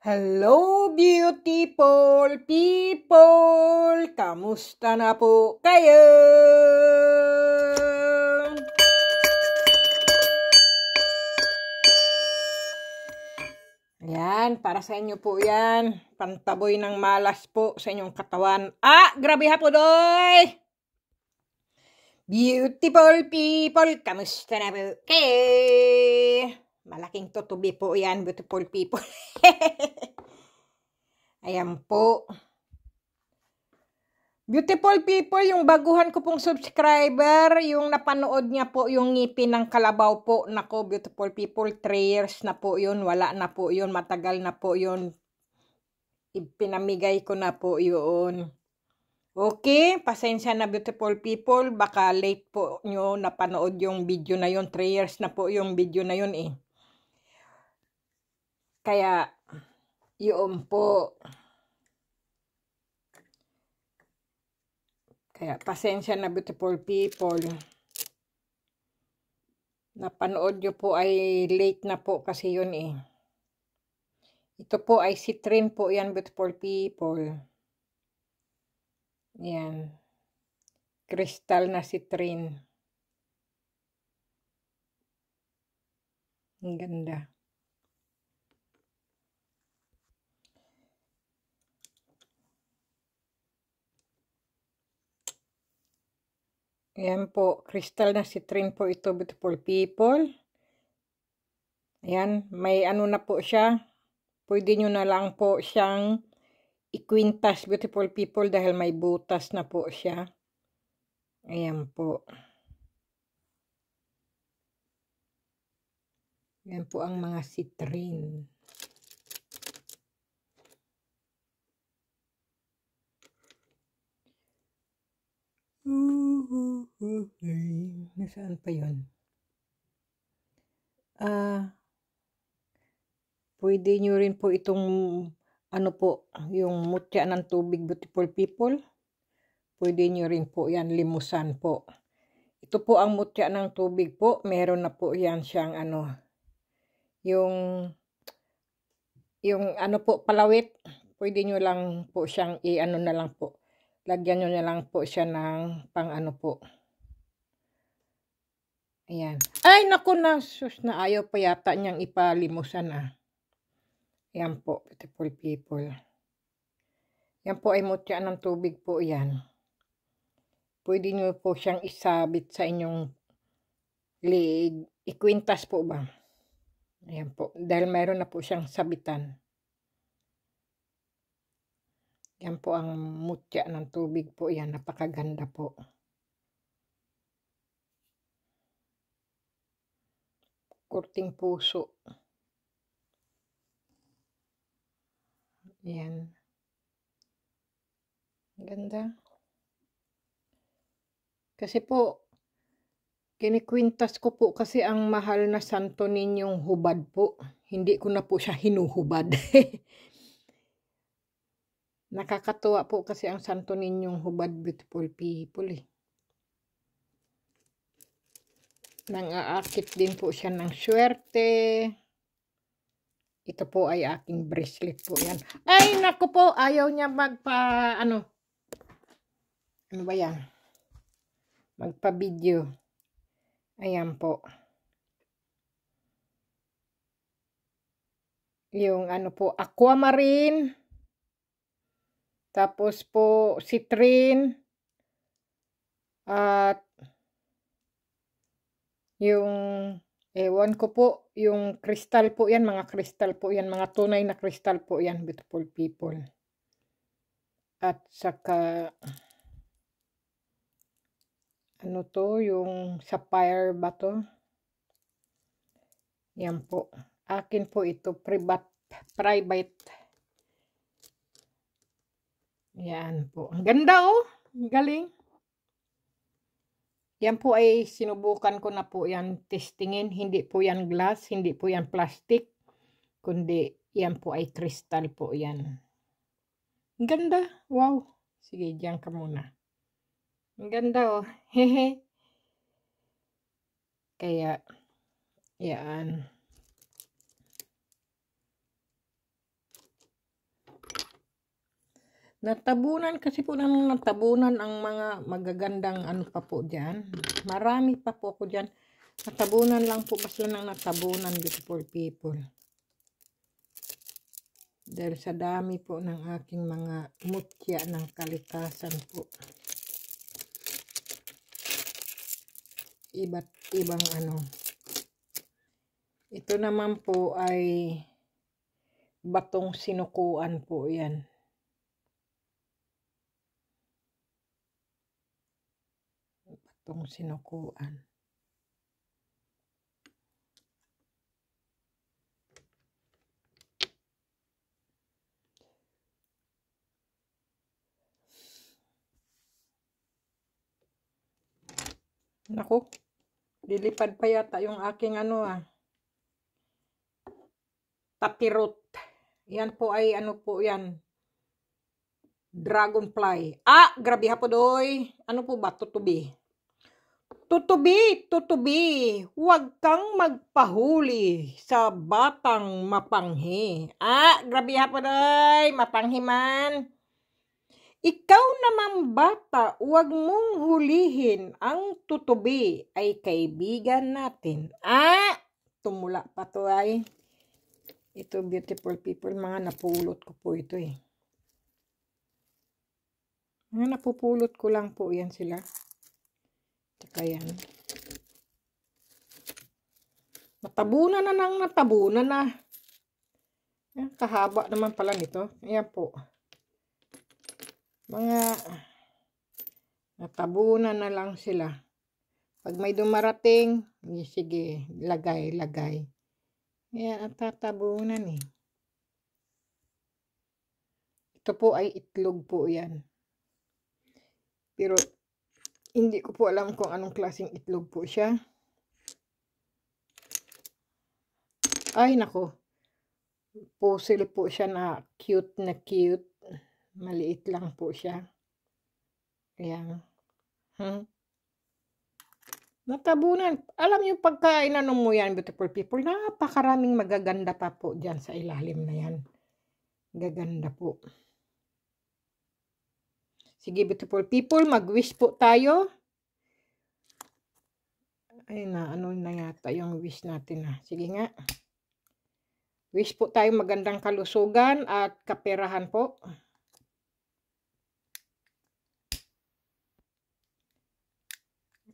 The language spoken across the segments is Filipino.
Hello, beautiful people! Kamusta na po kayo? Ayan, para sa inyo po yan. Pantaboy ng malas po sa inyong katawan. Grabe ha po doy! Beautiful people, kamusta na po kayo? Malaking tutubi po yan, beautiful people. Ayan po. Beautiful people, yung baguhan ko pong subscriber, yung napanood niya po yung ngipin ng kalabaw po. Nako, beautiful people, 3 years na po yun. Wala na po yun. Matagal na po yun. Ipinamigay ko na po yun. Okay, pasensya na beautiful people. Baka late po nyo napanood yung video na yun. 3 years na po yung video na yun eh. Kaya, yun po. Kaya, pasensya na beautiful people. Napanood nyo po ay late na po kasi yun eh. Ito po ay citrine po yan, beautiful people. Yan. Crystal na citrine. Ang ganda. Ayan po, crystal na citrine po ito, beautiful people. Ayan, may ano na po siya. Pwede nyo na lang po siyang ikwintas, beautiful people, dahil may butas na po siya. Ayan po. Ayan po ang mga citrine. Nasaan pa yun? Pwede nyo rin po itong ano po, yung mutya ng tubig, beautiful people. Pwede nyo rin po yan, limusan po. Ito po ang mutya ng tubig po. Meron na po yan siyang ano, yung ano po, palawit. Pwede nyo lang po siyang i-ano na lang po. Lagyan nyo na lang po siya ng pang ano po. Ayan. Ay, naku na. Sus, na ayaw pa yata niyang ipalimusan Ayan po, beautiful people. Yan po ay mutya ng tubig po yan. Pwede nyo po siyang isabit sa inyong leg. Ikwintas po ba? Ayan po. Dahil mayroon na po siyang sabitan. Yan po ang mutya ng tubig po yan. Napakaganda po. Kurting puso. Ayan. Ganda. Kasi po, kinikwintas ko po kasi ang mahal na Santo Ninyong hubad po. Hindi ko na po siya hinuhubad. Nakakatuwa po kasi ang Santo Ninyong hubad, beautiful people eh. Nang-aakit din po siya ng swerte. Ito po ay aking bracelet po yan. Ay, naku po, ayaw niya ano ba yan? Magpa-video. Ayan po. Yung ano po, aquamarine. Tapos po, citrine. At yung, ewan ko po, yung crystal po yan, mga crystal po yan, mga tunay na crystal po yan, beautiful people. At saka, ano to, yung sapphire ba to? Yan po. Akin po ito, private. Yan po. Ang ganda oh. Galing. Yan po ay sinubukan ko na po yan testingin. Hindi po yan glass, hindi po yan plastic. Kundi yan po ay crystal po yan. Ang ganda. Wow. Sige, diyan ka muna. Ang ganda oh. Hehe. Kaya, yan. Natabunan kasi po ng natabunan ang mga magagandang ano pa po dyan. Marami pa po ako dyan. Natabunan lang po basta ng natabunan, beautiful people. Dahil sa dami po ng aking mga mutya ng kalikasan po. Iba't ibang ano. Ito naman po ay batong sinukuan po yan. Batong sinukuan. Naku, lilipad pa yata yung aking ano tapirot. Yan po ay ano po yan. Dragonfly. Grabe ha po doy. Ano po ba? Tutubi. Tutubi. Huwag kang magpahuli sa batang mapanghi. Grabe ha po doy. Mapanghi man. Ikaw naman bata, huwag mong hulihin. Ang tutubi ay kaibigan natin. Tumula pa to ay. Ito, beautiful people, mga napulot ko po ito eh. Mga napupulot ko lang po yan sila. Tsaka yan. Natabunan na nang natabunan na. Yan, kahaba naman pala nito. Ayan po. Mga natabunan na lang sila. Pag may dumarating, sige, lagay. Ayan, ang tatabunan eh. Ito po ay itlog po yan. Pero, hindi ko po alam kung anong klaseng itlog po siya. Ay, nako. Puzzle po siya na cute na cute. Maliit lang po siya. Ayan. Natabunan. Alam niyo pagka inano mo yan, beautiful people, napakaraming magaganda pa po dyan sa ilalim na yan. Gaganda po. Sige, beautiful people, mag-wish po tayo. Ay ano na yata yung wish natin Sige nga. Wish po tayo magandang kalusugan at kaperahan po.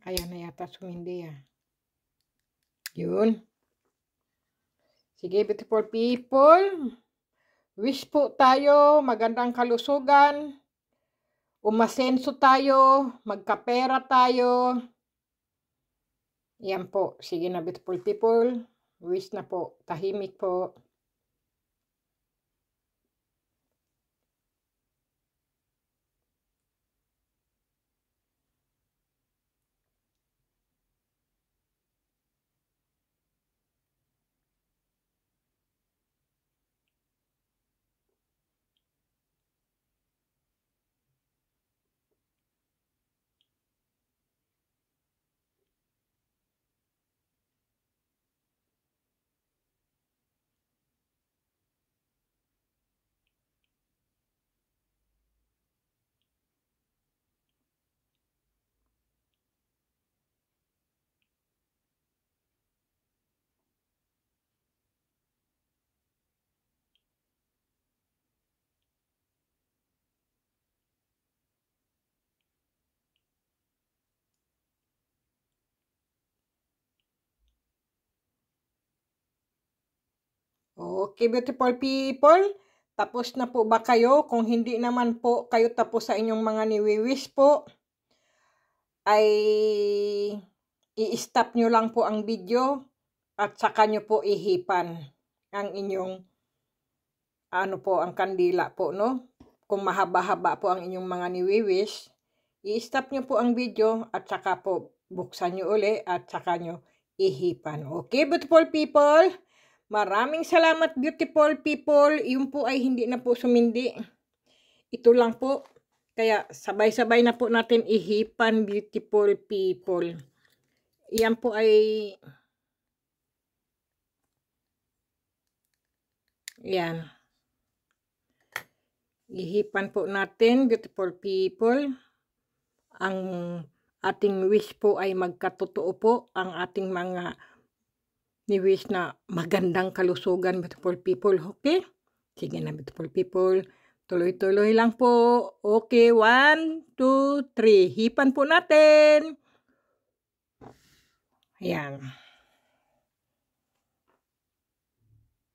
Ayan na yata sumindi Yun. Sige, beautiful people. Wish po tayo magandang kalusugan. Umasenso tayo. Magkapera tayo. Yan po. Sige na, beautiful people. Wish na po. Tahimik po. Okay, beautiful people. Tapos na po ba kayo? Kung hindi naman po kayo tapos sa inyong mga niwi-wish po, ay i-stop nyo lang po ang video at saka nyo po ihipan ang inyong ano po, ang kandila po, no? Kung mahaba-haba po ang inyong mga niwi-wish, i-stop nyo po ang video at saka po buksan nyo uli at saka nyo ihipan. Okay, beautiful people? Maraming salamat, beautiful people. Yung po ay hindi na po sumindi. Ito lang po. Kaya sabay-sabay na po natin ihipan, beautiful people. Yan po ay yan. Ihipan po natin, beautiful people. Ang ating wish po ay magkatotoo po. Ang ating mga ni-wish na magandang kalusugan, beautiful people. Okay? Sige na, beautiful people. Tuloy-tuloy lang po. Okay, 1, 2, 3. Hipan po natin. Ayan.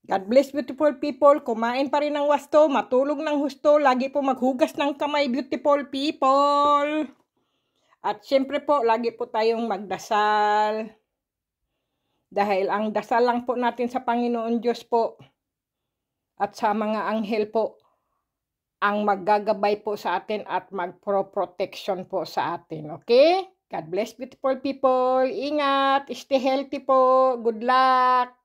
God bless, beautiful people. Kumain pa rin ng wasto, matulog ng husto, lagi po maghugas ng kamay, beautiful people. At syempre po, lagi po tayong magdasal. Dahil ang dasal lang po natin sa Panginoon Diyos po at sa mga anghel po ang maggagabay po sa atin at magpro-protection po sa atin. Okay? God bless, beautiful people. Ingat. Stay healthy po. Good luck.